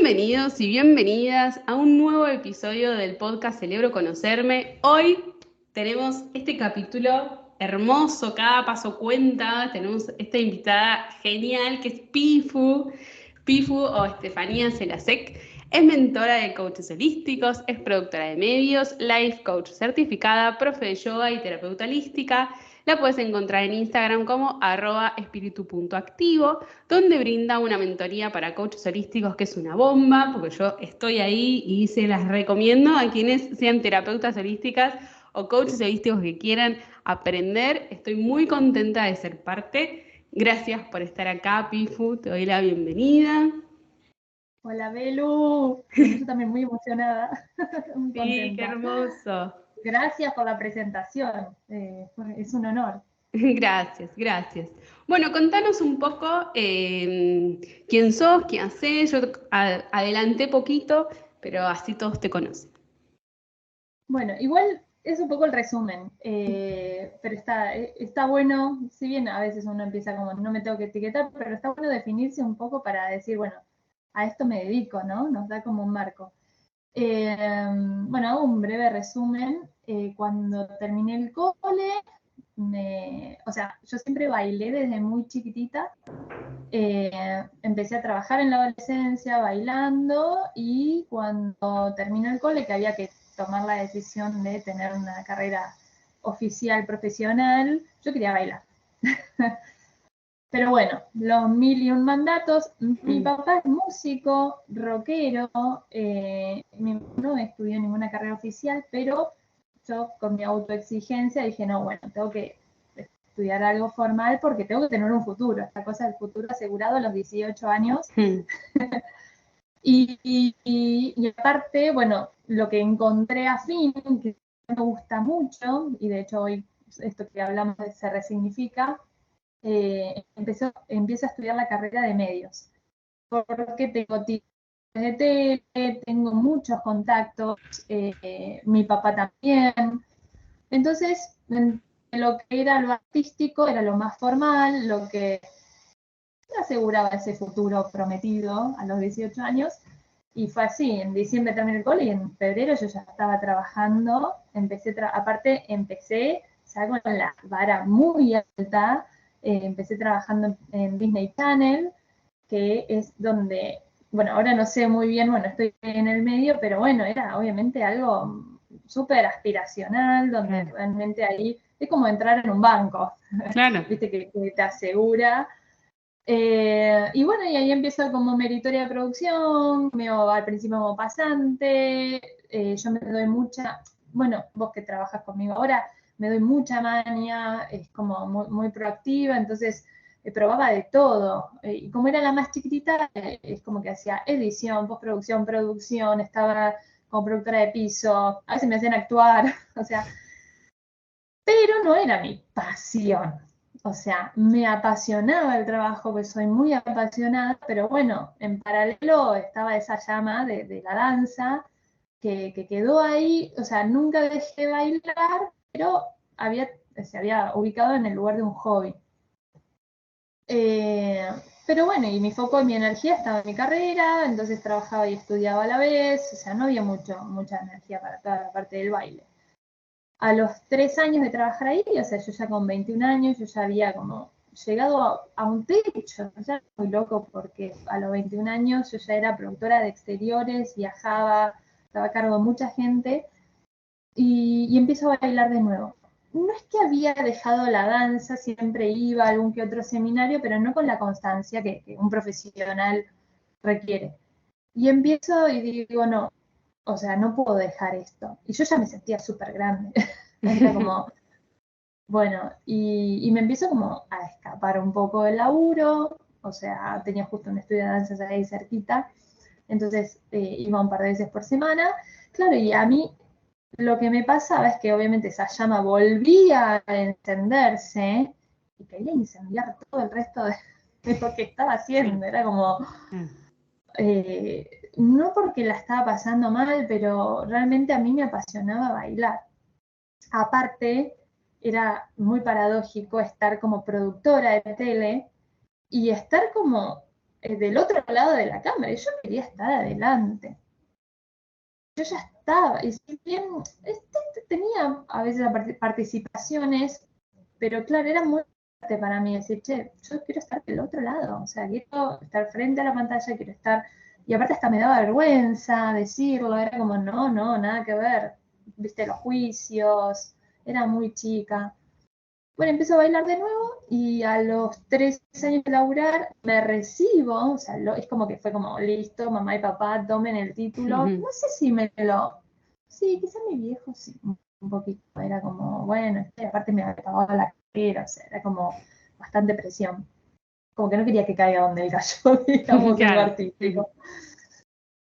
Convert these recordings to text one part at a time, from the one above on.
Bienvenidos y bienvenidas a un nuevo episodio del podcast Celebro Conocerme. Hoy tenemos este capítulo hermoso, cada paso cuenta. Tenemos esta invitada genial que es Pifu, o Estefanía Celasek. Es mentora de coaches holísticos, es productora de medios, life coach certificada, profe de yoga y terapeuta holística. La puedes encontrar en Instagram como @espiritu.activo, donde brinda una mentoría para coaches holísticos que es una bomba, porque yo estoy ahí y se las recomiendo a quienes sean terapeutas holísticas o coaches holísticos que quieran aprender. Estoy muy contenta de ser parte. Gracias por estar acá, Pifu, te doy la bienvenida. Hola, Belu. Bueno, yo también muy emocionada, muy Sí, qué contenta. hermoso. Gracias por la presentación, es un honor. Gracias, gracias. Bueno, contanos un poco quién sos, qué hacés. Yo adelanté poquito, pero así todos te conocen. Bueno, igual es un poco el resumen, pero está bueno, si bien a veces uno empieza como no me tengo que etiquetar, pero está bueno definirse un poco para decir, bueno, a esto me dedico, ¿no? Nos da como un marco. Bueno, hago un breve resumen. Cuando terminé el cole, o sea, yo siempre bailé desde muy chiquitita. Empecé a trabajar en la adolescencia bailando y cuando terminó el cole, que había que tomar la decisión de tener una carrera oficial, profesional, yo quería bailar. Pero bueno, los mil y un mandatos. Mi papá es músico, rockero, no estudió ninguna carrera oficial, pero yo con mi autoexigencia dije, no, bueno, tengo que estudiar algo formal porque tengo que tener un futuro, esta cosa del futuro asegurado a los 18 años. Y aparte, bueno, lo que encontré afín, que me gusta mucho, y de hecho hoy esto que hablamos se resignifica, empiezo a estudiar la carrera de medios, porque tengo títulos de tele, tengo muchos contactos, mi papá también. Entonces, lo que era lo artístico era lo más formal, lo que aseguraba ese futuro prometido a los 18 años. Y fue así, en diciembre terminé el cole y en febrero yo ya estaba trabajando, aparte empecé ya con la vara muy alta, empecé trabajando en Disney Channel, que es donde, bueno, ahora no sé muy bien, bueno, estoy en el medio, pero bueno, era obviamente algo súper aspiracional, donde realmente ahí es como entrar en un banco, Claro. viste, que te asegura. Y bueno, y ahí empiezo como meritoria de producción, al principio como pasante, yo me doy mucha, bueno, vos que trabajas conmigo ahora, me doy mucha maña, es como muy proactiva, entonces probaba de todo. Y como era la más chiquitita, es como que hacía edición, postproducción, producción, estaba como productora de piso, a veces me hacían actuar, o sea, pero no era mi pasión. O sea, me apasionaba el trabajo, pues soy muy apasionada, pero bueno, en paralelo estaba esa llama de la danza que quedó ahí, o sea, nunca dejé de bailar, pero se había ubicado en el lugar de un hobby. Eh, pero bueno, y mi foco y mi energía estaba en mi carrera, entonces trabajaba y estudiaba a la vez, o sea, no había mucha energía para toda la parte del baile. A los 3 años de trabajar ahí, o sea, yo ya con 21 años, yo ya había como llegado a un techo, o sea, muy loco porque a los 21 años yo ya era productora de exteriores, viajaba, estaba a cargo de mucha gente y empiezo a bailar de nuevo. No es que había dejado la danza, siempre iba a algún que otro seminario, pero no con la constancia que un profesional requiere. Y empiezo y digo, no, o sea, no puedo dejar esto. Y yo ya me sentía súper grande. Era como, bueno, y me empiezo como a escapar un poco del laburo, o sea, tenía justo un estudio de danzas ahí cerquita, entonces iba un par de veces por semana. Claro, y a mí lo que me pasaba es que obviamente esa llama volvía a encenderse y quería incendiar todo el resto de lo que estaba haciendo. Era como, no porque la estaba pasando mal, pero realmente a mí me apasionaba bailar. Aparte, era muy paradójico estar como productora de tele y estar como del otro lado de la cámara, y yo quería estar adelante. Yo ya estaba, y si bien tenía a veces participaciones, pero claro, era muy fuerte para mí decir, che, yo quiero estar del otro lado, o sea, quiero estar frente a la pantalla, quiero estar, y aparte hasta me daba vergüenza decirlo, era como, no, nada que ver, viste, los juicios, era muy chica. Bueno, empiezo a bailar de nuevo y a los 3 años de laburar me recibo, o sea, es como que fue como, listo, mamá y papá tomen el título. No sé si me lo... Sí, quizás mi viejo sí, un poquito. Era como, bueno, aparte me había pagado la carrera, o sea, era como bastante presión. Como que no quería que caiga donde él cayó, digamos, en lo Claro. artístico.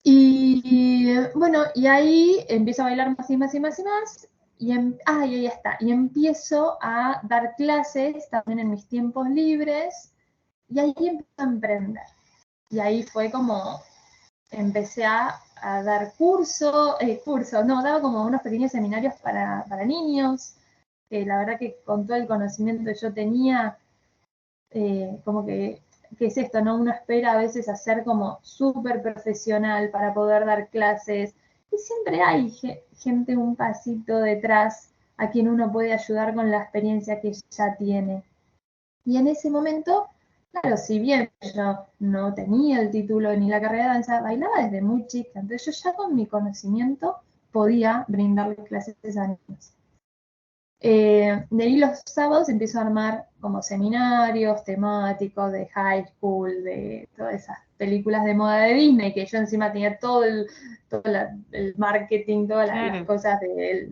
Y bueno, y ahí empiezo a bailar más y más y más y más. Y ahí está. Y empiezo a dar clases también en mis tiempos libres. Y ahí empiezo a emprender. Y ahí fue como, empecé a dar cursos, no, daba como unos pequeños seminarios para niños, que la verdad que con todo el conocimiento que yo tenía, como que es esto, ¿no? Uno espera a veces a ser como súper profesional para poder dar clases, y siempre hay gente un pasito detrás a quien uno puede ayudar con la experiencia que ya tiene. Y en ese momento, claro, si bien yo no tenía el título ni la carrera de danza, bailaba desde muy chica, entonces yo ya con mi conocimiento podía brindarle clases a niños. De ahí los sábados empiezo a armar como seminarios temáticos de high school, de todas esas películas de moda de Disney, que yo encima tenía todo el marketing, todas las Claro. cosas de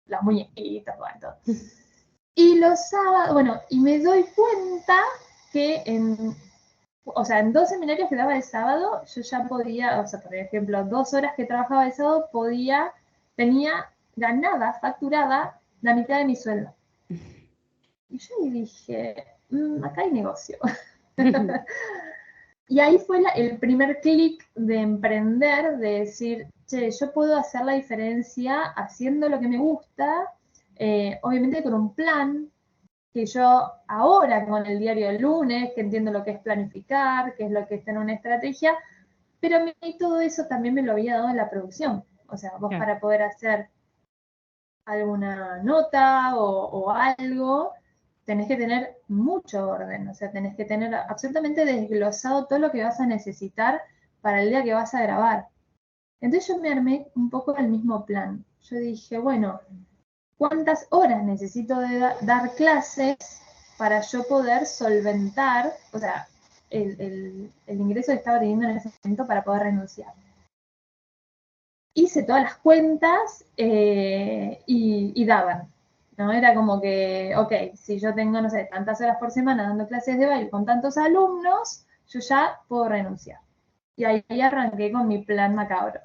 las muñequitas, bueno, todo. Y los sábados, bueno, y me doy cuenta que o sea, en 2 seminarios que daba el sábado, yo ya podía, o sea, por ejemplo, 2 horas que trabajaba el sábado, ganaba, facturaba la mitad de mi sueldo. Y yo dije, acá hay negocio. Y ahí fue el primer clic de emprender, de decir, che, yo puedo hacer la diferencia haciendo lo que me gusta, obviamente con un plan, que yo ahora con el diario del lunes, que entiendo lo que es planificar, que es lo que es tener una estrategia, pero a mí todo eso también me lo había dado en la producción. O sea, vos Claro. para poder hacer alguna nota o algo, tenés que tener mucho orden, o sea, tenés que tener absolutamente desglosado todo lo que vas a necesitar para el día que vas a grabar. Entonces yo me armé un poco el mismo plan. Yo dije, bueno, ¿cuántas horas necesito dar clases para yo poder solventar, o sea, el ingreso que estaba teniendo en ese momento para poder renunciar? Hice todas las cuentas y daban, ¿no? Era como que, ok, si yo tengo, no sé, tantas horas por semana dando clases de baile con tantos alumnos, yo ya puedo renunciar. Y ahí arranqué con mi plan macabro.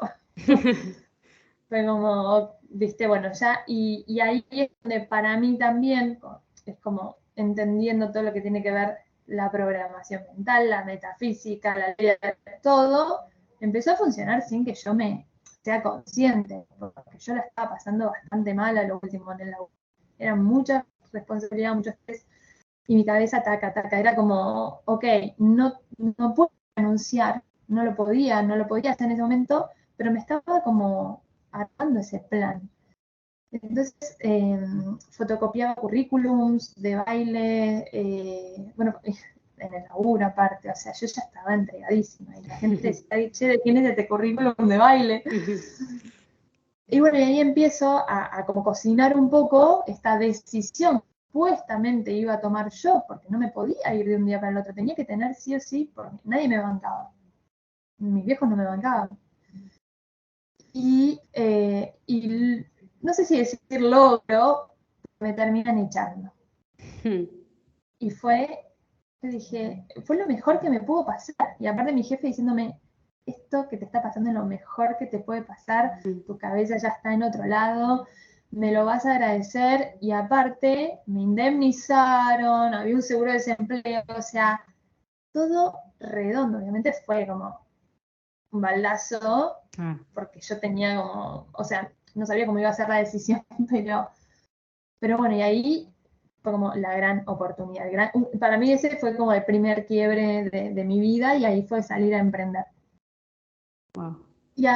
Fue como, viste, bueno, ya, y ahí es donde para mí también es como entendiendo todo lo que tiene que ver la programación mental, la metafísica, la ley de todo, empezó a funcionar sin que yo me sea consciente, porque yo la estaba pasando bastante mal a lo último en el laburo. Era mucha responsabilidad, mucho estrés, y mi cabeza taca, era como, ok, no puedo renunciar, no lo podía hacer en ese momento, pero me estaba como armando ese plan. Entonces, fotocopiaba currículums de baile, bueno, en el laburo aparte, o sea, yo ya estaba entregadísima y la gente decía, che, ¿de quién es este currículum de baile? Y bueno, y ahí empiezo a como cocinar un poco esta decisión que supuestamente iba a tomar yo, porque no me podía ir de un día para el otro, tenía que tener sí o sí, porque nadie me bancaba, mis viejos no me bancaban. Y no sé si decir logro, me terminan echando. Y yo dije, fue lo mejor que me pudo pasar. Y aparte mi jefe diciéndome, esto que te está pasando es lo mejor que te puede pasar, tu cabeza ya está en otro lado, me lo vas a agradecer. Y aparte me indemnizaron, había un seguro de desempleo, o sea, todo redondo. Obviamente fue como un baldazo, porque yo tenía como, o sea, no sabía cómo iba a ser la decisión, pero bueno, y ahí fue como la gran oportunidad. Para mí ese fue como el primer quiebre de mi vida y ahí fue salir a emprender. Wow. Y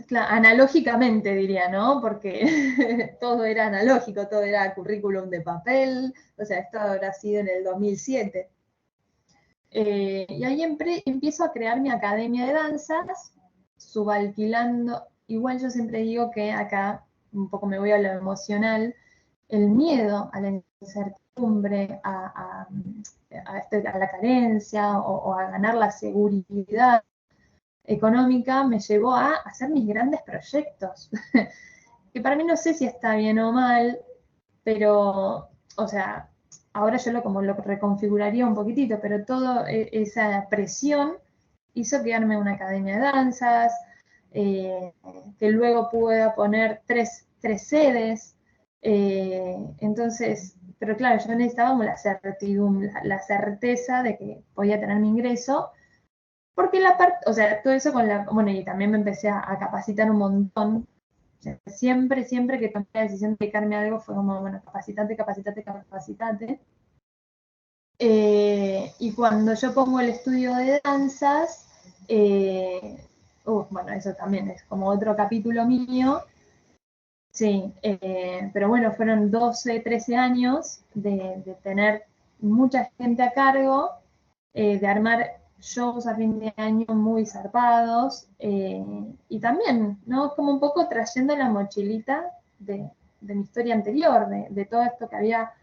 claro, analógicamente diría, ¿no? Porque todo era analógico, todo era currículum de papel, o sea, esto habrá sido en el 2007. Y ahí empiezo a crear mi academia de danzas, subalquilando. Igual yo siempre digo que acá, un poco me voy a lo emocional, el miedo a la incertidumbre, a la carencia o a ganar la seguridad económica me llevó a hacer mis grandes proyectos. Que para mí no sé si está bien o mal, pero, o sea, ahora yo como lo reconfiguraría un poquitito, pero toda esa presión hizo crearme una academia de danzas, que luego pude poner tres sedes. Entonces, pero claro, yo necesitaba la certidumbre, la certeza de que podía tener mi ingreso, porque la parte, o sea, todo eso bueno, y también me empecé a capacitar un montón. O sea, siempre que tomé la decisión de dedicarme a algo fue como, bueno, capacitate. Y cuando yo pongo el estudio de danzas, bueno, eso también es como otro capítulo mío. Sí, pero bueno, fueron 12, 13 años de tener mucha gente a cargo, de armar shows a fin de año muy zarpados, y también, ¿no? Como un poco trayendo la mochilita de mi historia anterior, de todo esto que había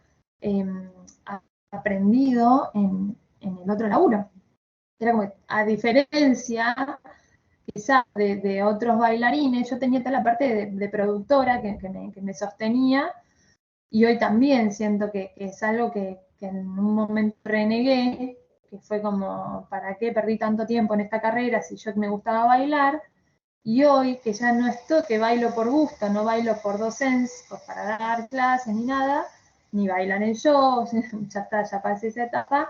eh, aprendido en el otro laburo. Era como, a diferencia quizás de otros bailarines, yo tenía toda la parte de productora que me sostenía, y hoy también siento que es algo que en un momento renegué, que fue como, ¿para qué perdí tanto tiempo en esta carrera si yo me gustaba bailar? Y hoy, que ya no estoy, que bailo por gusto, no bailo por docencia, pues para dar clases ni nada, ni bailar en shows, ya está, ya pasé esa etapa.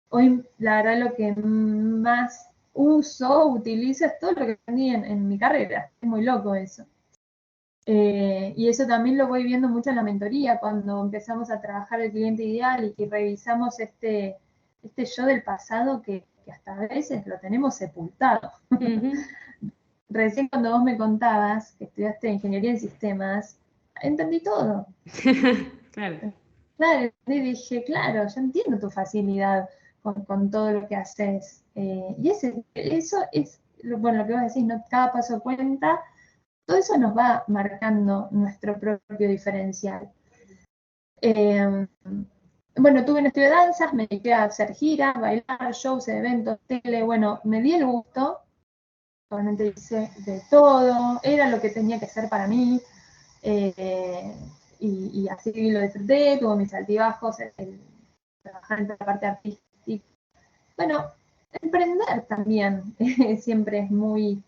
Hoy, la verdad, lo que más utilizo es todo lo que aprendí en mi carrera. Es muy loco eso. Y eso también lo voy viendo mucho en la mentoría, cuando empezamos a trabajar el cliente ideal y que revisamos este yo del pasado que hasta a veces lo tenemos sepultado. Uh-huh. Recién cuando vos me contabas que estudiaste ingeniería en sistemas, entendí todo. Claro. Claro, y dije, claro, yo entiendo tu facilidad con todo lo que haces. Y eso es, bueno, lo que vos decís, ¿no? Cada paso cuenta, todo eso nos va marcando nuestro propio diferencial. Bueno, tuve un estudio de danzas, me dediqué a hacer giras, bailar, shows, eventos, tele, bueno, me di el gusto, realmente hice de todo, era lo que tenía que ser para mí, y así lo disfruté, tuve mis altibajos, trabajar en la parte artística. Bueno, emprender también siempre es muy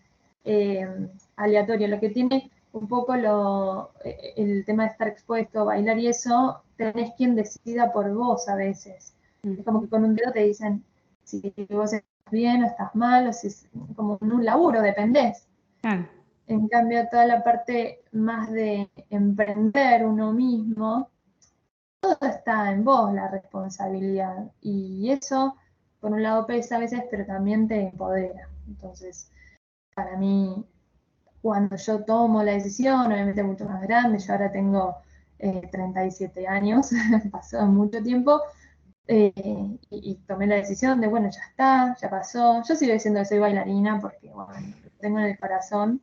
aleatorio. Lo que tiene un poco el tema de estar expuesto, bailar y eso, tenés quien decida por vos a veces. Es como que con un dedo te dicen si vos estás bien o estás mal, o si es como en un laburo, dependés. Claro. En cambio, toda la parte más de emprender uno mismo, todo está en vos, la responsabilidad. Y eso, por un lado, pesa a veces, pero también te empodera. Entonces, para mí, cuando yo tomo la decisión, obviamente mucho más grande, yo ahora tengo 37 años, pasó mucho tiempo, y tomé la decisión de, bueno, ya está, ya pasó. Yo sigo diciendo que soy bailarina porque, bueno, lo tengo en el corazón,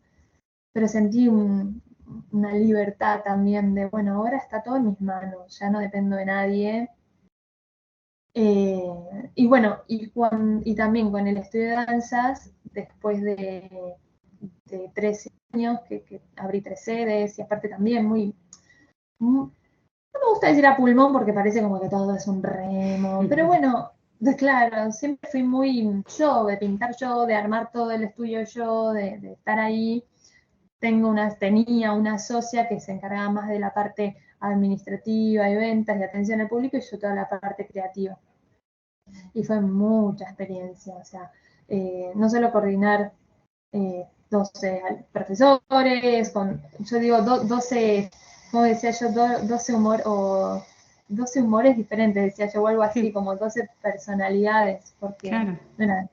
pero sentí una libertad también de, bueno, ahora está todo en mis manos, ya no dependo de nadie. Y bueno, y también con el estudio de danzas, después de 13 años, que abrí 3 sedes, y aparte también no me gusta decir a pulmón porque parece como que todo es un remo, pero bueno, claro, siempre fui muy yo, de pintar yo, de armar todo el estudio yo, de estar ahí. Tenía una socia que se encargaba más de la parte administrativa y ventas y atención al público, y yo toda la parte creativa. Y fue mucha experiencia, o sea, no solo coordinar 12 profesores, yo digo 12, como decía yo, 12 humor o 12 humores diferentes, decía yo, o algo así, como 12 personalidades, porque, Claro. bueno,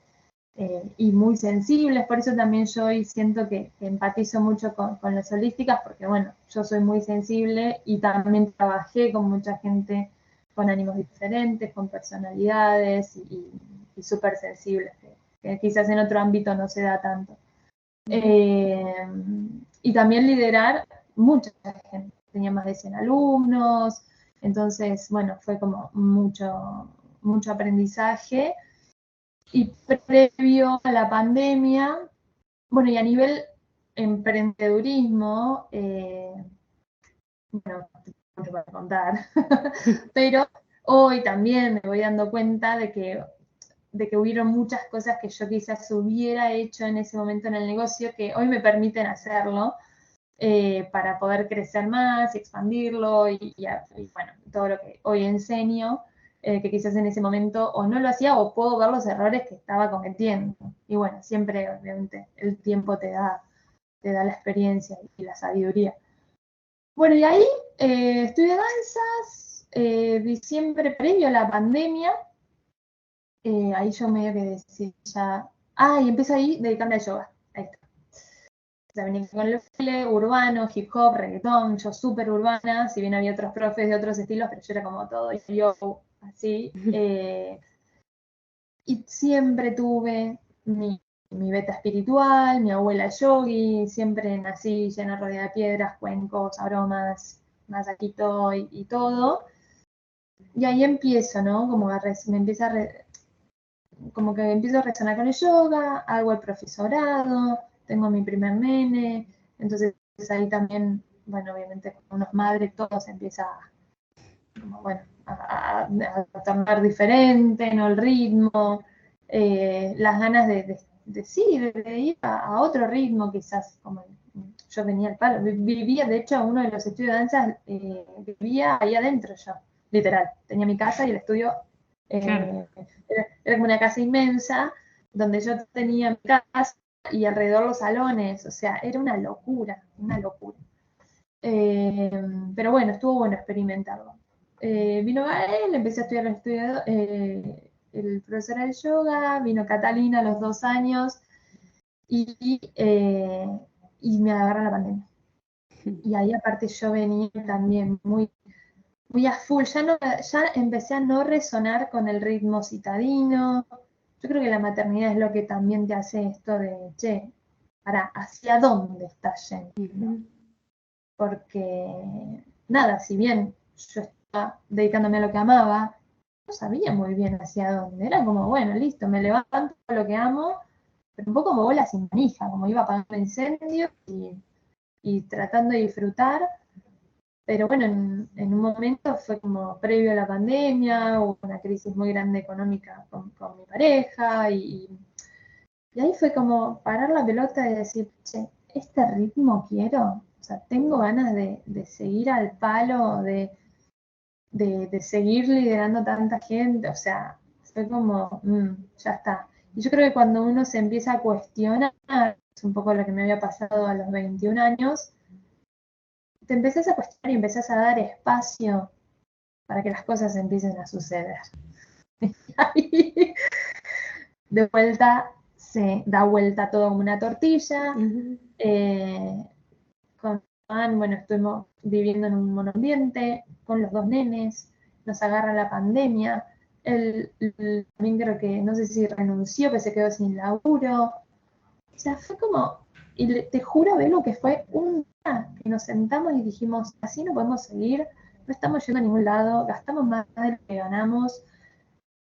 y muy sensibles, por eso también yo hoy siento que empatizo mucho con las holísticas, porque bueno, yo soy muy sensible y también trabajé con mucha gente con ánimos diferentes, con personalidades y súper sensibles, que quizás en otro ámbito no se da tanto. Y también liderar mucha gente, tenía más de 100 alumnos, entonces, bueno, fue como mucho aprendizaje. Y previo a la pandemia, bueno, y a nivel emprendedurismo, bueno, mucho para contar, pero hoy también me voy dando cuenta de que hubieron muchas cosas que yo quizás hubiera hecho en ese momento en el negocio que hoy me permiten hacerlo para poder crecer más, expandirlo y bueno, todo lo que hoy enseño, que quizás en ese momento o no lo hacía o puedo ver los errores que estaba cometiendo. Y bueno, siempre obviamente el tiempo te da la experiencia y la sabiduría. Bueno, y ahí estudié danzas, diciembre previo a la pandemia, ahí yo medio que decía ya, y empiezo ahí a dedicarme al yoga. Ahí está. O sea, venía con el baile urbano, hip hop, reggaetón, yo súper urbana, si bien había otros profes de otros estilos, pero yo era como todo yo, así. Y siempre tuve mi beta espiritual, mi abuela yogi, siempre nací llena rodeada de piedras, cuencos, aromas, masajito y todo. Y ahí empiezo, ¿no? Como como que empiezo a resonar con el yoga, hago el profesorado, tengo mi primer nene, entonces ahí también, bueno, obviamente con unos madres todo se empieza como, bueno, a tornar diferente, ¿no? El ritmo, las ganas de ir a otro ritmo quizás, como yo venía al palo, vivía, de hecho, uno de los estudios de danza, vivía ahí adentro yo, literal, tenía mi casa y el estudio Claro. era como una casa inmensa, donde yo tenía mi casa y alrededor los salones, o sea, era una locura, una locura. Pero bueno, estuvo bueno experimentarlo. Vino Gael, empecé a estudiar el profesor de yoga, vino Catalina a los 2 años y me agarró la pandemia. Y ahí aparte yo venía también muy a full, ya empecé a no resonar con el ritmo citadino. Yo creo que la maternidad es lo que también te hace esto de, che, ¿hacia dónde estás yendo? Porque, nada, si bien yo estaba dedicándome a lo que amaba, no sabía muy bien hacia dónde. Era como, bueno, listo, me levanto lo que amo, pero un poco como bola sin manija, como iba apagando incendios y tratando de disfrutar. Pero bueno, en un momento fue como previo a la pandemia, hubo una crisis muy grande económica con mi pareja y ahí fue como parar la pelota y decir, che, este ritmo quiero, o sea, tengo ganas de seguir al palo, de seguir liderando tanta gente, o sea, fue como, ya está. Y yo creo que cuando uno se empieza a cuestionar, es un poco lo que me había pasado a los 21 años, te empezás a cuestionar y empezás a dar espacio para que las cosas empiecen a suceder. Ahí, de vuelta, se da vuelta todo como una tortilla. Con Juan, bueno, estuvimos viviendo en un monoambiente con los 2 nenes, nos agarra la pandemia. Él también creo que, no sé si renunció, que se quedó sin laburo. O sea, fue como, y te juro, Belu, que fue un día que nos sentamos y dijimos, así no podemos seguir, no estamos yendo a ningún lado, gastamos más de lo que ganamos,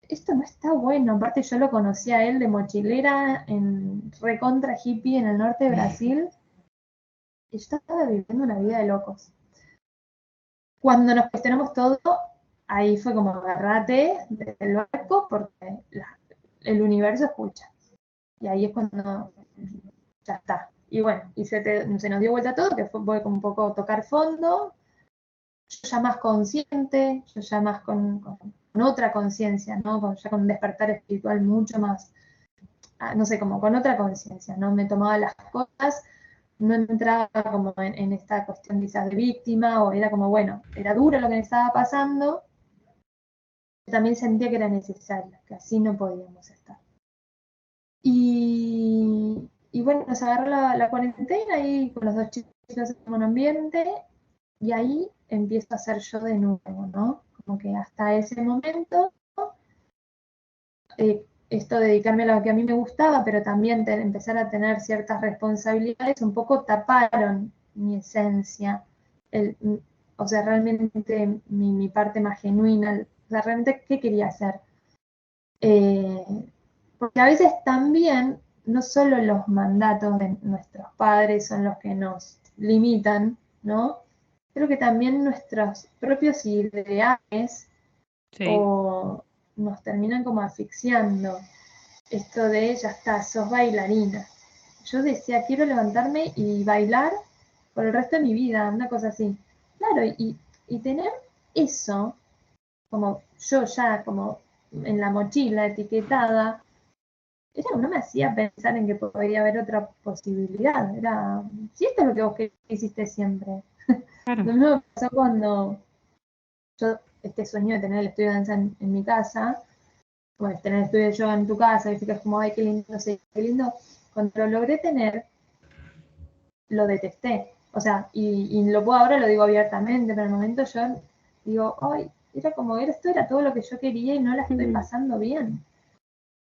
esto no está bueno. Aparte yo lo conocí a él de mochilera en recontra hippie en el norte de Brasil y yo estaba viviendo una vida de locos. Cuando nos cuestionamos todo, ahí fue como agarrate del barco porque el universo escucha. Y ahí es cuando ya está. Y bueno, y se nos dio vuelta todo, que fue como un poco tocar fondo, yo ya más consciente, yo ya más con otra conciencia, ¿no? Ya con un despertar espiritual mucho más, no sé, como con otra conciencia, ¿no? Me tomaba las cosas, no entraba como en esta cuestión quizás de víctima, o era como, bueno, era duro lo que me estaba pasando, también sentía que era necesario, que así no podíamos estar. Y bueno, nos agarró la cuarentena y con los dos chicos en un ambiente, y ahí empiezo a ser yo de nuevo, ¿no? Como que hasta ese momento, esto de dedicarme a lo que a mí me gustaba, pero también empezar a tener ciertas responsabilidades, un poco taparon mi esencia, o sea, realmente mi parte más genuina, o sea, realmente qué quería hacer. Porque a veces también no solo los mandatos de nuestros padres son los que nos limitan, ¿no? Creo que también nuestros propios ideales Sí. o nos terminan como asfixiando. Esto de, ya está, sos bailarina. Yo decía, quiero levantarme y bailar por el resto de mi vida, una cosa así. Claro, y tener eso, como yo ya, como en la mochila etiquetada, no me hacía pensar en que podría haber otra posibilidad. Era, si esto es lo que vos hiciste siempre. Claro. Lo mismo me pasó cuando yo, este sueño de tener el estudio de danza en mi casa, bueno, tener el estudio de yoga en tu casa, y es como, ay, qué lindo, no sé, qué lindo. Cuando lo logré tener, lo detesté. O sea, y lo puedo ahora, lo digo abiertamente, pero en el momento yo digo, ay, era como, esto era todo lo que yo quería y no la estoy pasando bien.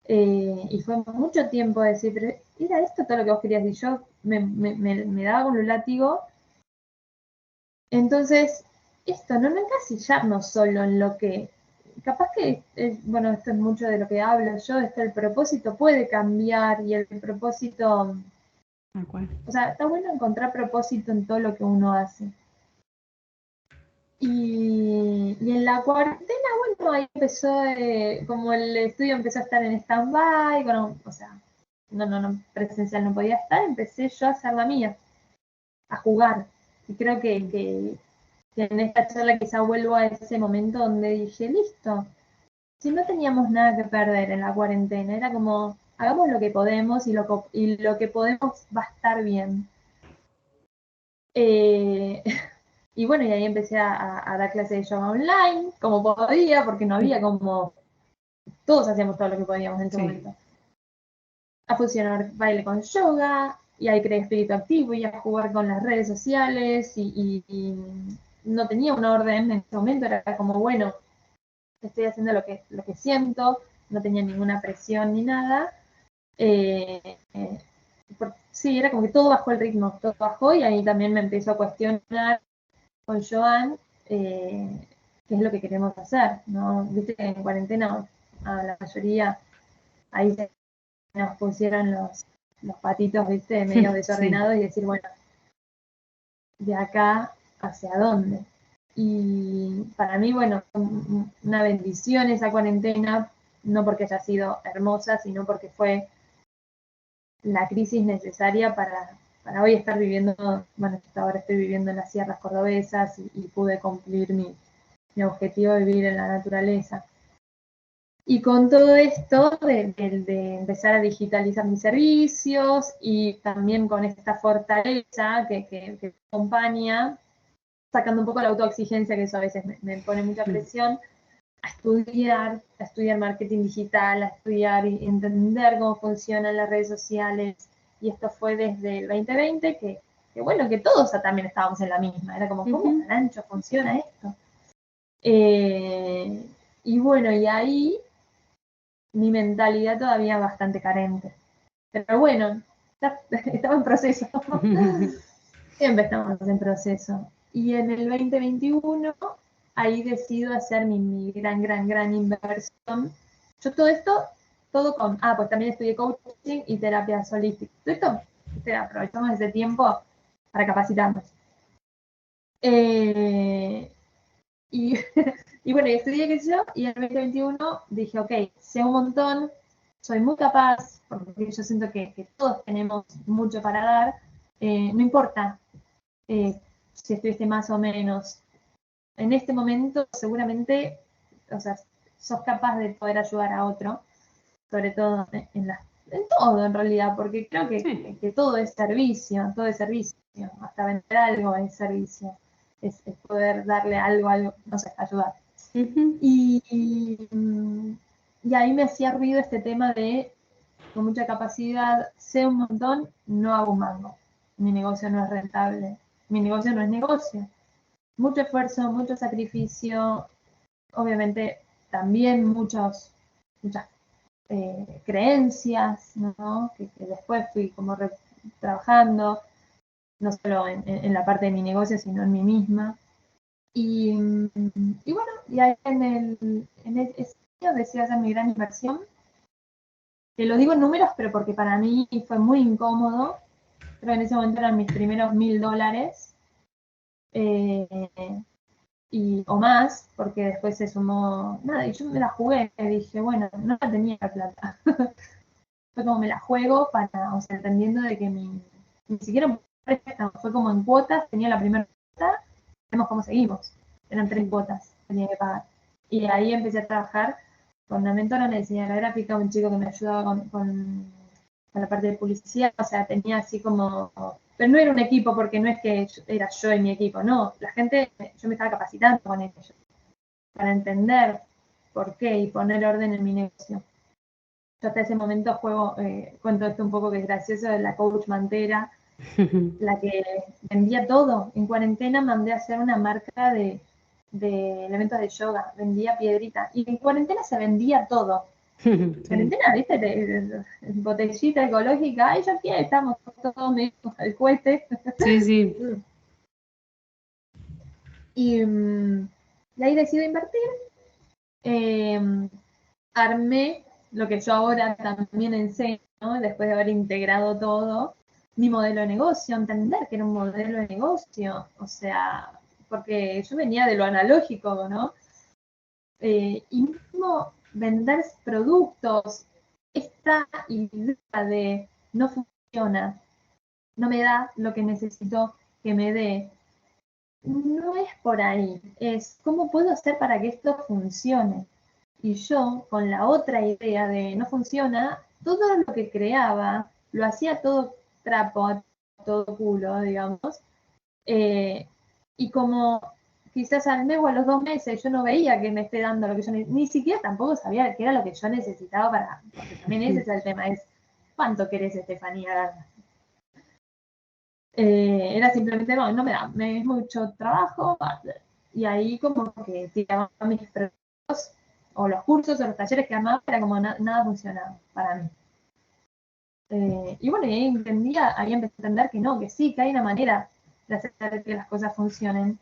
Y fue mucho tiempo decir, pero era esto todo lo que vos querías, y yo me daba con un látigo. Entonces, esto, no encasillarnos solo en lo que, capaz que, bueno, esto es mucho de lo que hablo yo, el propósito puede cambiar y el propósito, o sea, está bueno encontrar propósito en todo lo que uno hace. Y en la cuarentena, bueno, ahí empezó, como el estudio empezó a estar en stand-by, bueno, o sea, no, presencial no podía estar, empecé yo a hacer la mía, a jugar. Y creo que en esta charla quizá vuelvo a ese momento donde dije, listo, si no teníamos nada que perder en la cuarentena, era como, hagamos lo que podemos y lo que podemos va a estar bien. Eh, y bueno, y ahí empecé a dar clases de yoga online, como podía, porque no había como, todos hacíamos todo lo que podíamos en ese momento. A fusionar baile con yoga, y ahí creé espíritu activo, y a jugar con las redes sociales, y no tenía un orden en ese momento, era como, bueno, estoy haciendo lo que siento, no tenía ninguna presión ni nada. Sí, era como que todo bajó el ritmo, todo bajó, y ahí también me empezó a cuestionar con Joan qué es lo que queremos hacer, ¿no? Viste que en cuarentena a la mayoría ahí se nos pusieron los patitos, viste, medio desordenados, sí. Y decir, bueno, de acá hacia dónde. Y para mí, bueno, una bendición esa cuarentena, no porque haya sido hermosa, sino porque fue la crisis necesaria para hoy estar viviendo, bueno, ahora estoy viviendo en las sierras cordobesas y pude cumplir mi objetivo de vivir en la naturaleza. Y con todo esto de empezar a digitalizar mis servicios y también con esta fortaleza que acompaña, sacando un poco la autoexigencia, que eso a veces me pone mucha presión, a estudiar marketing digital, a estudiar y entender cómo funcionan las redes sociales. Y esto fue desde el 2020, que bueno, que todos también estábamos en la misma. Era como, ¿cómo carancho funciona esto? Y bueno, y ahí mi mentalidad todavía bastante carente. Pero bueno, estaba en proceso. Siempre estamos en proceso. Y en el 2021, ahí decido hacer mi gran inversión. Yo todo esto, pues también estudié coaching y terapia holística. Todo esto, aprovechamos ese tiempo para capacitarnos. Y, y bueno, y estudié, qué sé yo, y en el 2021 dije, ok, sé un montón, soy muy capaz, porque yo siento que todos tenemos mucho para dar, no importa si estuviste más o menos. En este momento seguramente, o sea, sos capaz de poder ayudar a otro, sobre todo en todo en realidad, porque creo que todo es servicio, hasta vender algo es servicio, es poder darle algo, no sé, ayudar. Ujú. Y ahí me hacía ruido este tema de, con mucha capacidad, sé un montón, no hago un mango. Mi negocio no es rentable, mi negocio no es negocio. Mucho esfuerzo, mucho sacrificio, obviamente también muchas creencias, ¿no? Que después fui como trabajando, no solo en la parte de mi negocio, sino en mí misma. Y bueno, y ahí ese año decidí hacer mi gran inversión. Te lo digo en números, pero porque para mí fue muy incómodo. Creo que en ese momento eran mis primeros $1000. O más, porque después se sumó, nada, y yo me la jugué, dije, bueno, no la tenía la plata. Fue como me la juego para, o sea, entendiendo de que ni siquiera un préstamo, fue como en cuotas, tenía la primera cuota, vemos cómo seguimos. Eran 3 cuotas que tenía que pagar. Y ahí empecé a trabajar con una mentora, una diseñadora gráfica, un chico que me ayudaba con la parte de publicidad, o sea, tenía así como, pero no era un equipo porque no es que era yo y mi equipo, no, la gente, yo me estaba capacitando con ellos para entender por qué y poner orden en mi negocio. Yo hasta ese momento cuento esto un poco que es gracioso, de la coach Mantera, la que vendía todo. En cuarentena mandé a hacer una marca de elementos de yoga, vendía piedrita. Y en cuarentena se vendía todo. En Sí. cuarentena, ¿viste? Botellita ecológica, ay, yo aquí estamos todos medio al cohete. Sí, sí. Y, y ahí decido invertir. Eh, Armé lo que yo ahora también enseño, ¿no? Después de haber integrado todo, mi modelo de negocio, entender que era un modelo de negocio, o sea, porque yo venía de lo analógico, ¿no? Y mismo vender productos, esta idea de no funciona, no me da lo que necesito que me dé, no es por ahí, es cómo puedo hacer para que esto funcione. Y yo, con la otra idea de no funciona, todo lo que creaba lo hacía todo trapo, todo culo, digamos. Eh, y como quizás al mes o a los 2 meses yo no veía que me esté dando lo que yo ni siquiera tampoco sabía qué era lo que yo necesitaba para, porque también ese es el tema, es ¿cuánto querés, Estefanía? Era simplemente, no me da, es mucho trabajo, y ahí como que tiraba mis proyectos, o los cursos o los talleres que armaba, era como nada funcionaba para mí. Y bueno, y ahí empecé a entender que no, que sí, que hay una manera de hacer que las cosas funcionen,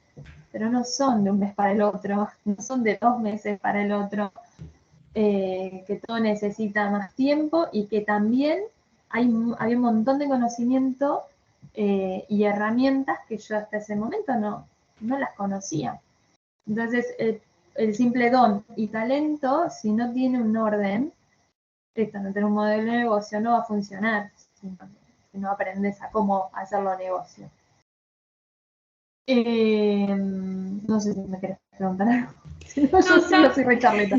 pero no son de un mes para el otro, no son de 2 meses para el otro, que todo necesita más tiempo y que también había un montón de conocimiento y herramientas que yo hasta ese momento no las conocía. Entonces, el simple don y talento, si no tiene un orden, esto, no tener un modelo de negocio, no va a funcionar si no aprendes a cómo hacerlo negocio. No sé si me querés preguntar algo. Si no, No, yo sigo, soy re charleta.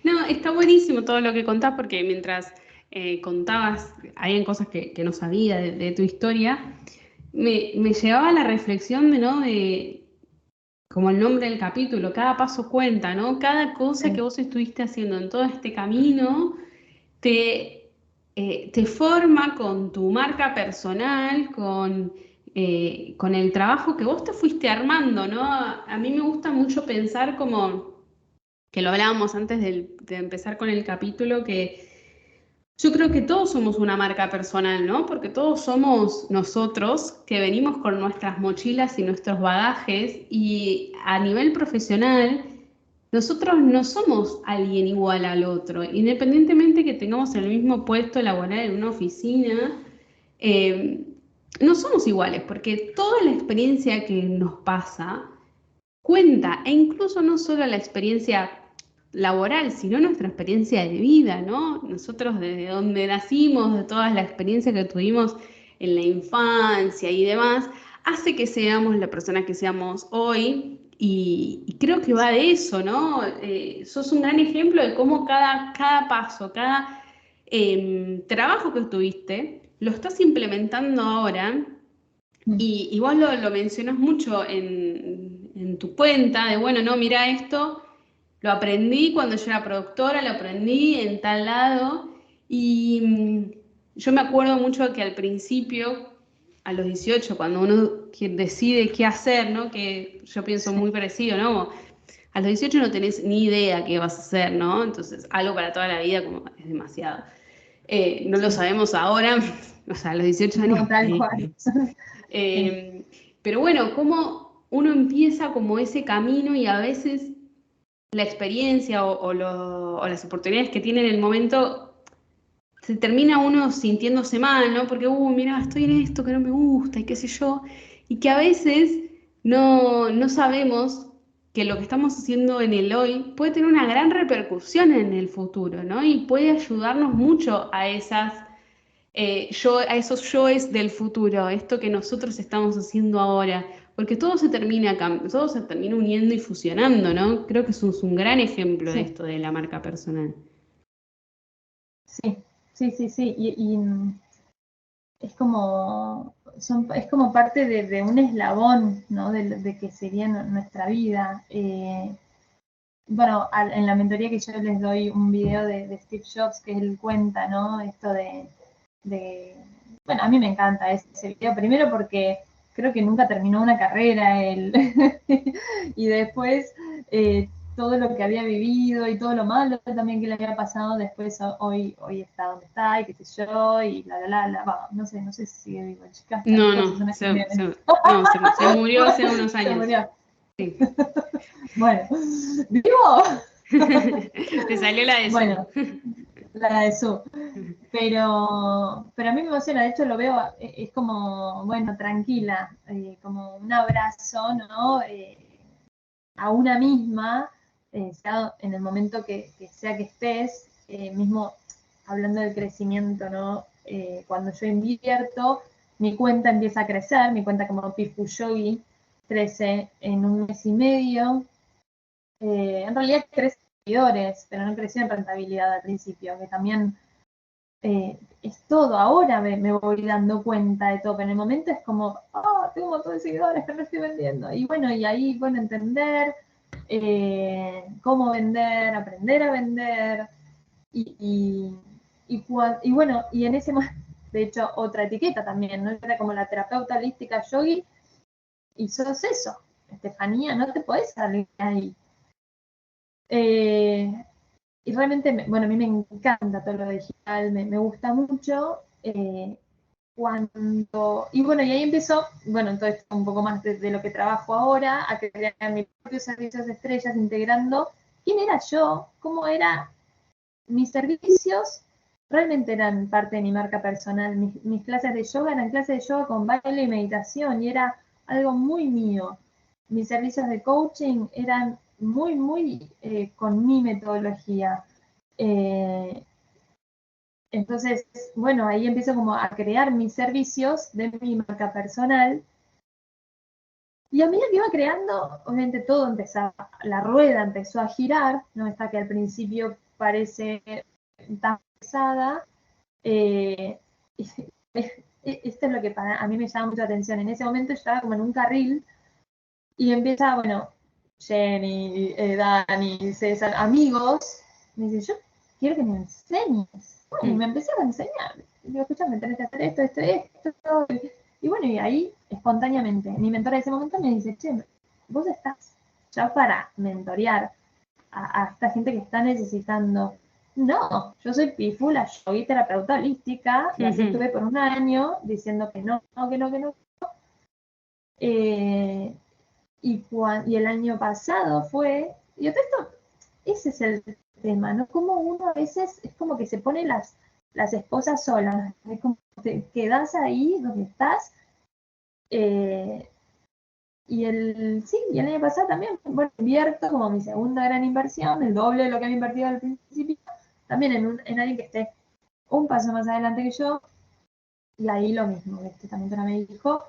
No, está buenísimo todo lo que contás porque mientras contabas, habían cosas que no sabía de tu historia, me llevaba a la reflexión de, ¿no? De, como el nombre del capítulo, cada paso cuenta, ¿no? Cada cosa que Sí. vos estuviste haciendo en todo este camino te forma con tu marca personal, con el trabajo que vos te fuiste armando, ¿no? A mí me gusta mucho pensar como que lo hablábamos antes de empezar con el capítulo, que yo creo que todos somos una marca personal, ¿no? Porque todos somos nosotros que venimos con nuestras mochilas y nuestros bagajes y a nivel profesional, nosotros no somos alguien igual al otro, independientemente que tengamos el mismo puesto laboral en una oficina. eh, no somos iguales, porque toda la experiencia que nos pasa cuenta, e incluso no solo la experiencia laboral, sino nuestra experiencia de vida, ¿no? Nosotros desde donde nacimos, de toda la experiencia que tuvimos en la infancia y demás, hace que seamos la persona que seamos hoy. Y creo que va de eso, ¿no? Sos un gran ejemplo de cómo cada paso, cada trabajo que tuviste, lo estás implementando ahora y vos lo mencionás mucho en tu cuenta, de bueno, no, mira esto, lo aprendí cuando yo era productora, lo aprendí en tal lado y yo me acuerdo mucho que al principio, a los 18, cuando uno decide qué hacer, ¿no? Que yo pienso muy parecido, ¿no? A los 18 no tenés ni idea qué vas a hacer, ¿no? Entonces, algo para toda la vida como es demasiado. No lo sabemos ahora, o sea, a los 18 años. No, tal cual. Sí. Pero bueno, cómo uno empieza como ese camino y a veces la experiencia o las oportunidades que tiene en el momento se termina uno sintiéndose mal, ¿no? Porque, mira, estoy en esto que no me gusta y qué sé yo, y que a veces no sabemos que lo que estamos haciendo en el hoy puede tener una gran repercusión en el futuro, ¿no? Y puede ayudarnos mucho a a esos yoes del futuro, esto que nosotros estamos haciendo ahora, porque todo se termina uniendo y fusionando, ¿no? Creo que eso es un gran ejemplo de Sí, esto de la marca personal. sí, sí, sí, sí. Es como, es como parte de un eslabón, ¿no? De que sería nuestra vida. Bueno, en la mentoría que yo les doy un video de Steve Jobs que él cuenta, ¿no? Esto de bueno, a mí me encanta ese video, primero porque creo que nunca terminó una carrera él, y después todo lo que había vivido y todo lo malo también que le había pasado, después hoy está donde está y qué sé yo, y no sé, no sé si sigue vivo, chicas, estas No, cosas no, son excelentes. no, se murió hace unos Se años. murió. Sí. Bueno, ¿vivo? Te salió la de Zoom. Bueno, la de su. Pero a mí me emociona, de hecho lo veo, es como, bueno, tranquila, como un abrazo, ¿no? A una misma, sea en el momento que sea que estés, mismo hablando del crecimiento, ¿no? Cuando yo invierto, mi cuenta empieza a crecer, mi cuenta como Pifu Yogi crece en un mes y medio. En realidad crece en seguidores, pero no creció en rentabilidad al principio, que también es todo. Ahora me voy dando cuenta de todo, pero en el momento es como, tengo un montón de seguidores que no estoy vendiendo. Y bueno, y ahí, bueno, entender cómo vender, aprender a vender. Y, y bueno, y en ese momento, de hecho, otra etiqueta también, ¿no? Era como la terapeuta holística yogi, y sos eso, Estefanía, no te podés salir ahí. Eh, y realmente, bueno, a mí me encanta todo lo digital, me gusta mucho. Y bueno, y ahí empezó, bueno, entonces un poco más de lo que trabajo ahora, a crear mis propios servicios de estrellas, integrando quién era yo, cómo era mis servicios, realmente eran parte de mi marca personal. Mis clases de yoga eran clases de yoga con baile y meditación, y era algo muy mío. Mis servicios de coaching eran muy con mi metodología. Eh, entonces, bueno, ahí empiezo como a crear mis servicios de mi marca personal. Y a medida que iba creando, obviamente todo empezaba, la rueda empezó a girar, ¿no? Esta que al principio parece tan pesada. Eh, esto es lo que a mí me llama mucha atención. En ese momento yo estaba como en un carril y empieza, bueno, Jenny, Dani, César, amigos, me dicen, yo quiero que me enseñes. Bueno, y me empecé a enseñar. Digo, escúchame, tenés que hacer esto. Y bueno, y ahí, espontáneamente, mi mentora de ese momento me dice, che, vos estás ya para mentorear a esta gente que está necesitando. No, yo soy Pifu, la yogi terapeuta holística, y así estuve por un año diciendo que no, que no, que no. Eh, y el año pasado y esto, ese es el tema, ¿no? Como uno a veces es como que se pone las esposas solas, es como que te quedas ahí donde estás. eh, y el año pasado también, bueno, invierto como mi segunda gran inversión, el doble de lo que había invertido al principio, también en alguien que esté un paso más adelante que yo, y ahí lo mismo, ¿viste? También me dijo,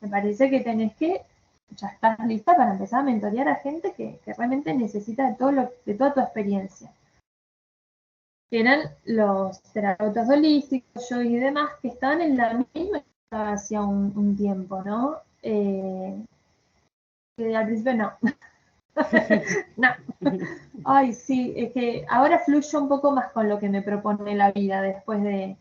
me parece que tenés que, ya estás lista para empezar a mentorear a gente que realmente necesita de toda tu experiencia. Que eran los terapeutas holísticos, yo y demás, que estaban en la misma hacía un tiempo, ¿no? Que al principio no. No. Ay, sí, es que ahora fluyo un poco más con lo que me propone la vida después de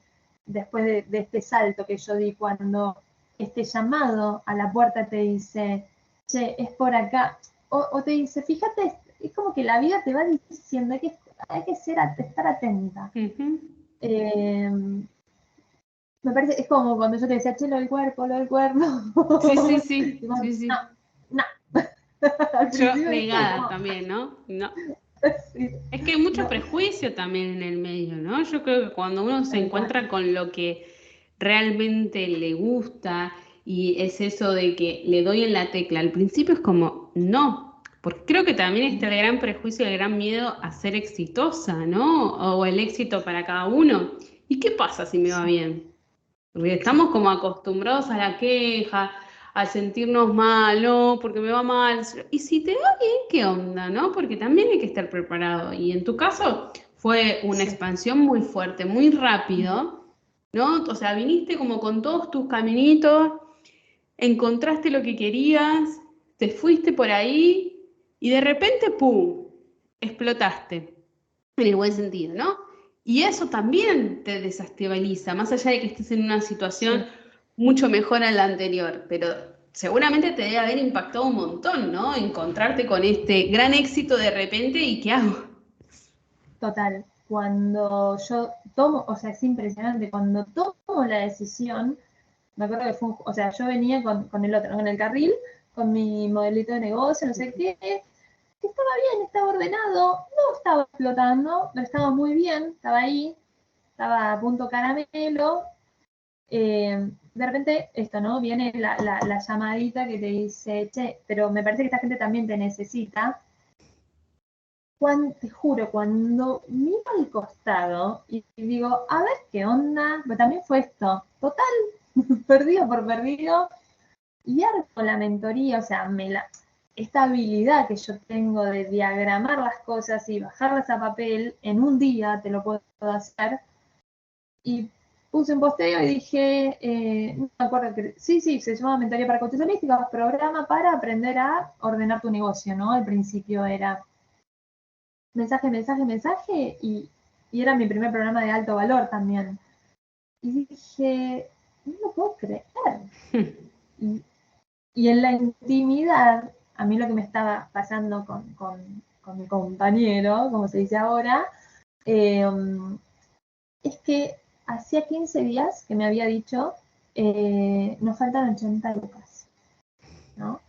este salto que yo di cuando este llamado a la puerta te dice, che, es por acá. O te dice, fíjate, es como que la vida te va diciendo, hay que estar atenta. Eh, Me parece, es como cuando yo te decía, che, lo del cuerpo, lo del cuerpo. Sí, sí, Y sí, vos, sí, no, sí. no. Al Yo principio, ¿viste? negada Como, también, ¿no? No. sí, Es que hay mucho no, prejuicio también en el medio, ¿no? Yo creo que cuando uno se tal cual. encuentra con lo que realmente le gusta y es eso de que le doy en la tecla, al principio es como, no, porque creo que también está el gran prejuicio, el gran miedo a ser exitosa, ¿no? O el éxito para cada uno. ¿Y qué pasa si me va bien? Porque estamos como acostumbrados a la queja, a sentirnos mal, no, porque me va mal. Y si te va bien, ¿qué onda, no? Porque también hay que estar preparado. Y en tu caso fue una Sí. expansión muy fuerte, muy rápido, ¿no? O sea, viniste como con todos tus caminitos, encontraste lo que querías, te fuiste por ahí y de repente, ¡pum!, explotaste en el buen sentido, ¿no? Y eso también te desestabiliza, más allá de que estés en una situación Sí, mucho mejor a la anterior, pero seguramente te debe haber impactado un montón, ¿no? Encontrarte con este gran éxito de repente y ¿qué hago? total. Cuando yo tomo, o sea, es impresionante, cuando tomo la decisión, me acuerdo que o sea, yo venía con el otro, con el carril, con mi modelito de negocio, no sé qué, que estaba bien, estaba ordenado, no estaba explotando, pero estaba muy bien, estaba ahí, estaba a punto caramelo. De repente, esto, ¿no? Viene la llamadita que te dice, che, pero me parece que esta gente también te necesita. Te juro, cuando miro al costado y digo, a ver qué onda, pero también fue esto, total, perdido por perdido, y arco la mentoría, o sea, esta habilidad que yo tengo de diagramar las cosas y bajarlas a papel, en un día te lo puedo hacer, y puse un posteo y dije, no me acuerdo que, sí, se llamaba Mentoría para Coaches Holísticos, programa para aprender a ordenar tu negocio, ¿no? Al principio era mensaje, mensaje, mensaje, y era mi primer programa de alto valor también. Y dije, no lo puedo creer. Y, y en la intimidad, a mí lo que me estaba pasando con mi compañero, como se dice ahora, eh, es que hacía 15 días que me había dicho, nos faltan 80 lucas, ¿no?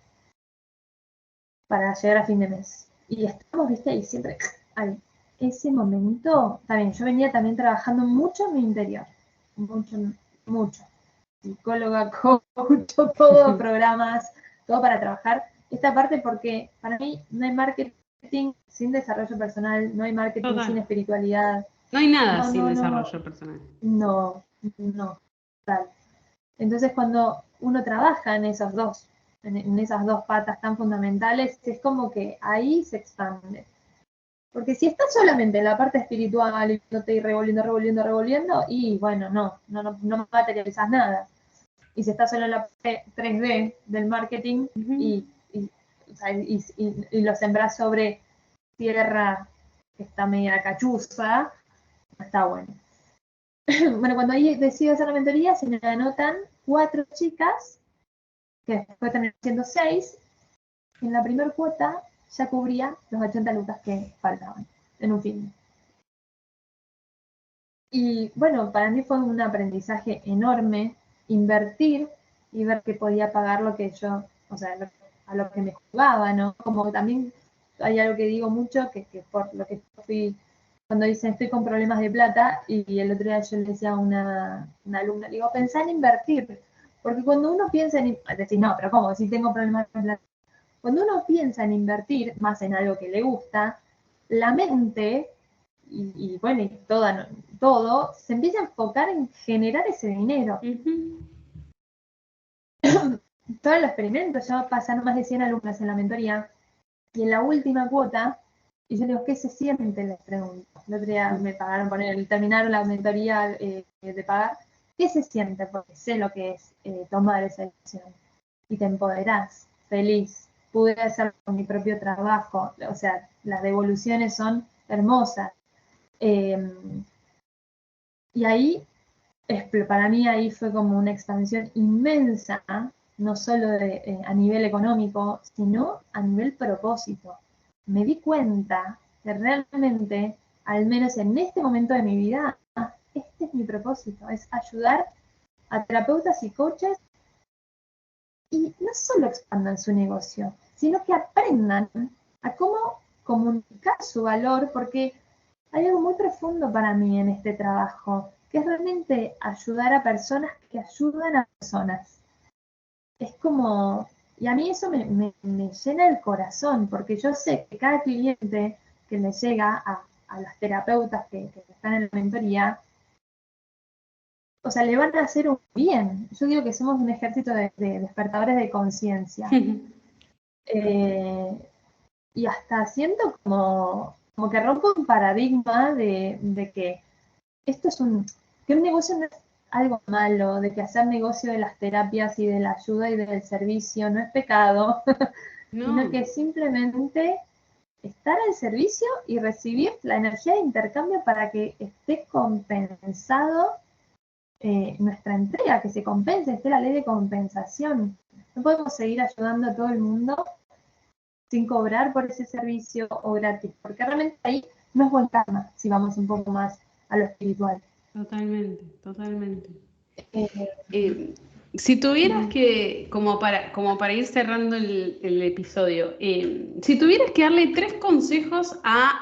Para llegar a fin de mes. Y estamos, viste, y siempre, ay, ese momento, también, yo venía también trabajando mucho en mi interior, mucho, mucho. Psicóloga, coach, todo, programas, todo para trabajar. Esta parte porque para mí no hay marketing sin desarrollo personal, no hay marketing sin Total. espiritualidad. No hay nada No, sin no, no, desarrollo personal. no, no. Tal. Entonces cuando uno trabaja en esas dos patas tan fundamentales, es como que ahí se expande. Porque si estás solamente en la parte espiritual y no te ir revolviendo, revolviendo, revolviendo, y bueno, no materializas nada. Y si estás solo en la parte 3D del marketing Ujú. y lo sembrás sobre tierra que está media cachuza, no está bueno. Bueno, cuando ahí decido hacer la mentoría, se me anotan 4 chicas, que después terminan siendo 6, y en la primera cuota ya cubría los 80 lucas que faltaban en un film. Y bueno, para mí fue un aprendizaje enorme invertir y ver que podía pagar lo que yo, o sea, a lo que me jugaba, ¿no? Como también hay algo que digo mucho, que por lo que fui, cuando dicen estoy con problemas de plata, y el otro día yo le decía a una alumna, le digo, pensá en invertir, porque cuando uno piensa en, decir, no, pero ¿cómo? Si tengo problemas de plata. Cuando uno piensa en invertir más en algo que le gusta, la mente y bueno, y todo, se empieza a enfocar en generar ese dinero. Ujú. Todo el experimento, ya pasaron más de 100 alumnas en la mentoría, y en la última cuota, y yo digo, ¿qué se siente? Les pregunto. El otro día me pagaron, terminaron la mentoría de pagar. ¿Qué se siente? Porque sé lo que es tomar esa decisión. Y te empoderás, feliz. pude hacer con mi propio trabajo. O sea, las devoluciones son hermosas. Y ahí, para mí ahí fue como una expansión inmensa, no solo a nivel económico, sino a nivel propósito. Me di cuenta que realmente, al menos en este momento de mi vida, este es mi propósito, es ayudar a terapeutas y coaches y no solo expandan su negocio, sino que aprendan a cómo comunicar su valor, porque hay algo muy profundo para mí en este trabajo, que es realmente ayudar a personas que ayudan a personas. Es como, y a mí eso me llena el corazón, porque yo sé que cada cliente que me llega a las terapeutas que están en la mentoría, o sea, le van a hacer un bien. Yo digo que somos un ejército de despertadores de conciencia. Y hasta siento como que rompo un paradigma de que esto es que un negocio no es algo malo, de que hacer negocio de las terapias y de la ayuda y del servicio no es pecado, sino que simplemente estar al servicio y recibir la energía de intercambio para que esté compensado nuestra entrega, que se compense, esté la ley de compensación. No podemos seguir ayudando a todo el mundo sin cobrar por ese servicio o gratis, porque realmente ahí no es buen karma, si vamos un poco más a lo espiritual. Totalmente, totalmente. Si tuvieras que, como para ir cerrando el episodio, si tuvieras que darle 3 consejos a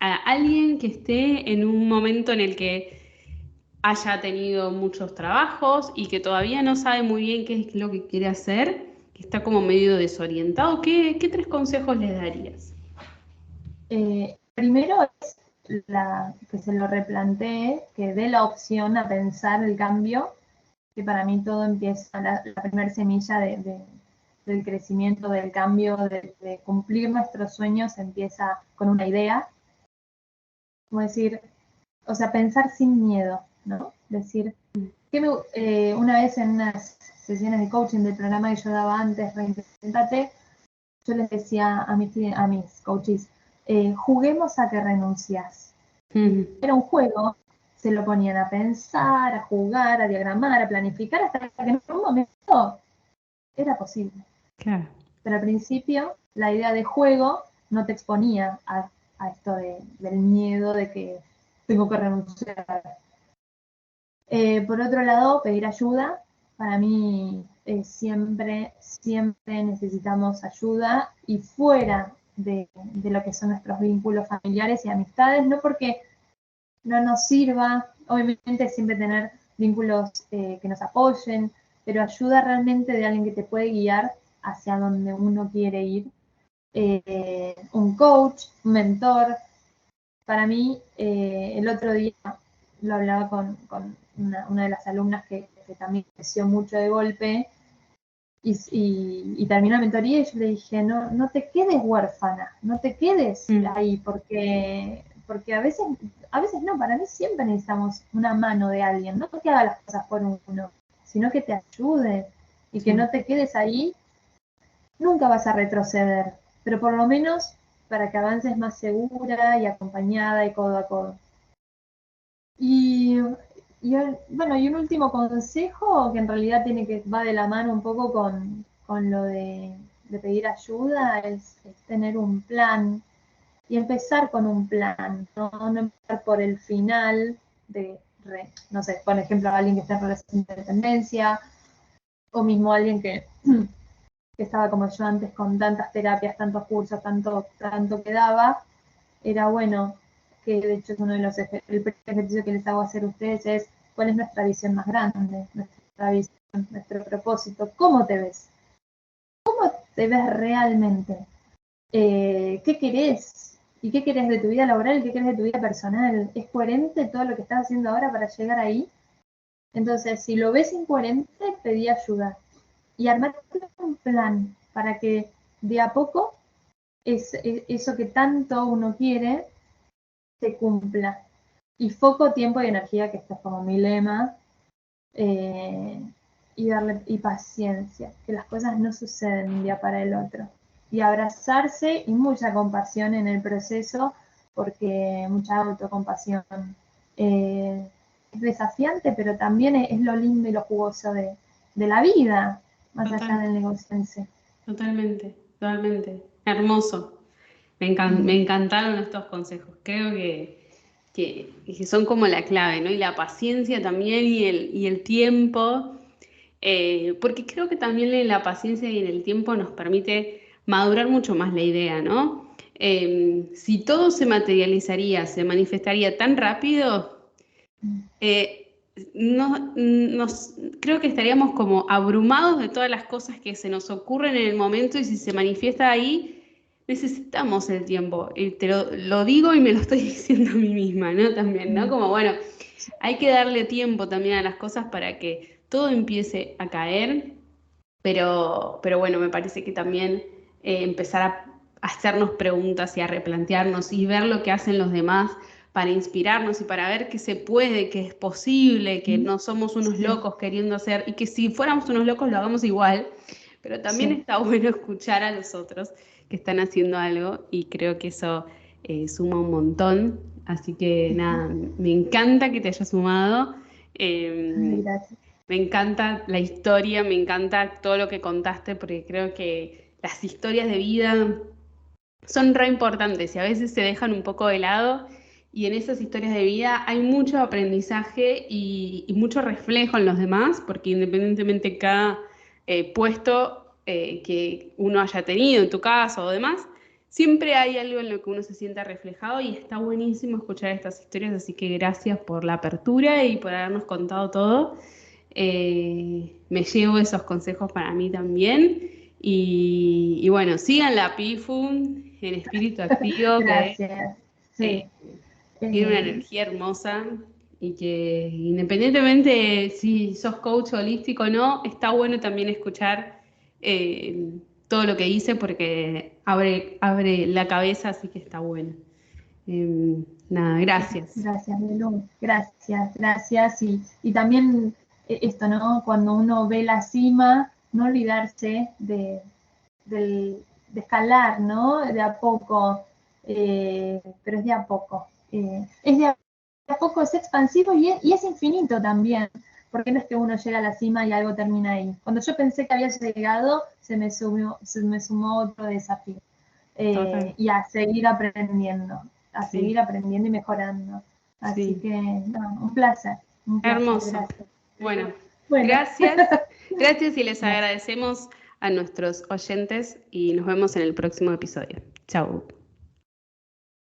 alguien que esté en un momento en el que haya tenido muchos trabajos y que todavía no sabe muy bien qué es lo que quiere hacer, que está como medio desorientado, ¿qué 3 consejos le darías? Primero es que se lo replantee, que dé la opción a pensar el cambio, que para mí todo empieza, la primera semilla del crecimiento, del cambio, de cumplir nuestros sueños empieza con una idea. Como decir, o sea, pensar sin miedo, ¿no? Decir, una vez en unas sesiones de coaching del programa que yo daba antes, Reinventate, yo les decía a mis coaches, juguemos a que renuncias. Era un juego, se lo ponían a pensar, a jugar, a diagramar, a planificar, hasta que en un momento era posible. Claro. Pero al principio, la idea de juego no te exponía a esto del miedo de que tengo que renunciar. Por otro lado, pedir ayuda. Para mí siempre necesitamos ayuda y fuera de lo que son nuestros vínculos familiares y amistades, no porque no nos sirva, obviamente siempre tener vínculos que nos apoyen, pero ayuda realmente de alguien que te puede guiar hacia donde uno quiere ir. Un coach, un mentor. Para mí, el otro día lo hablaba con una de las alumnas que también creció mucho de golpe y terminó la mentoría y yo le dije, no te quedes huérfana, no te quedes ahí, porque a veces no, para mí siempre necesitamos una mano de alguien, no que haga las cosas por uno, sino que te ayude y que no te quedes ahí. Nunca vas a retroceder, pero por lo menos para que avances más segura y acompañada y codo a codo. Y un último consejo que en realidad va de la mano un poco con lo de pedir ayuda es tener un plan y empezar con un plan, no empezar por el final no sé, por ejemplo, alguien que está en relación de dependencia o mismo alguien que estaba como yo antes con tantas terapias, tantos cursos, tanto que daba, era bueno, que de hecho es uno de los el ejercicio que les hago hacer a ustedes es cuál es nuestra visión más grande, nuestra visión, nuestro propósito, cómo te ves realmente, qué querés y qué querés de tu vida laboral, qué querés de tu vida personal, ¿es coherente todo lo que estás haciendo ahora para llegar ahí? Entonces, si lo ves incoherente, pedí ayuda y armate un plan para que de a poco eso que tanto uno quiere se cumpla. Y foco, tiempo y energía, que esto es como mi lema, y paciencia, que las cosas no suceden de un día para el otro. y abrazarse y mucha compasión en el proceso, porque mucha autocompasión. Es desafiante, pero también es lo lindo y lo jugoso de la vida, más allá del negocio en sí. Totalmente, totalmente. Hermoso. Me encantaron estos consejos. Creo que son como la clave, ¿no? Y la paciencia también y el tiempo. Porque creo que también en la paciencia y en el tiempo nos permite madurar mucho más la idea, ¿no? Si todo se materializaría, se manifestaría tan rápido, eh, creo que estaríamos como abrumados de todas las cosas que se nos ocurren en el momento y si se manifiesta ahí, necesitamos el tiempo. Y lo digo y me lo estoy diciendo a mí misma, ¿no? También, ¿no? Como, bueno, hay que darle tiempo también a las cosas para que todo empiece a caer, pero bueno, me parece que también empezar a hacernos preguntas y a replantearnos y ver lo que hacen los demás para inspirarnos y para ver que se puede, que es posible, que no somos unos locos queriendo hacer, y que si fuéramos unos locos lo hagamos igual, pero también está bueno escuchar a los otros que están haciendo algo y creo que eso suma un montón. Así que nada, me encanta que te hayas sumado. Gracias. Me encanta la historia, me encanta todo lo que contaste, porque creo que las historias de vida son re importantes y a veces se dejan un poco de lado. Y en esas historias de vida hay mucho aprendizaje y mucho reflejo en los demás, porque independientemente cada puesto que uno haya tenido, en tu caso o demás, siempre hay algo en lo que uno se sienta reflejado y está buenísimo escuchar estas historias, así que gracias por la apertura y por habernos contado todo. Me llevo esos consejos para mí también. Y bueno, sigan la PIFU en espíritu activo, que Gracias. eh, Sí. tiene una energía hermosa y que independientemente si sos coach holístico o no, está bueno también escuchar todo lo que dice porque abre la cabeza, así que está bueno. Nada, gracias. Gracias, Belu. Gracias, gracias. Y también esto, ¿no? Cuando uno ve la cima, no olvidarse de escalar, ¿no? De a poco, pero es de a poco. Es de a poco, es expansivo y es infinito también, porque no es que uno llega a la cima y algo termina ahí. Cuando yo pensé que había llegado, se me sumó otro desafío. Total. Y a seguir aprendiendo, Sí, y mejorando. Así sí. que, no, un placer, Hermoso. gracias. Bueno, Bueno, gracias. Gracias y les gracias. agradecemos a nuestros oyentes y nos vemos en el próximo episodio. Chau.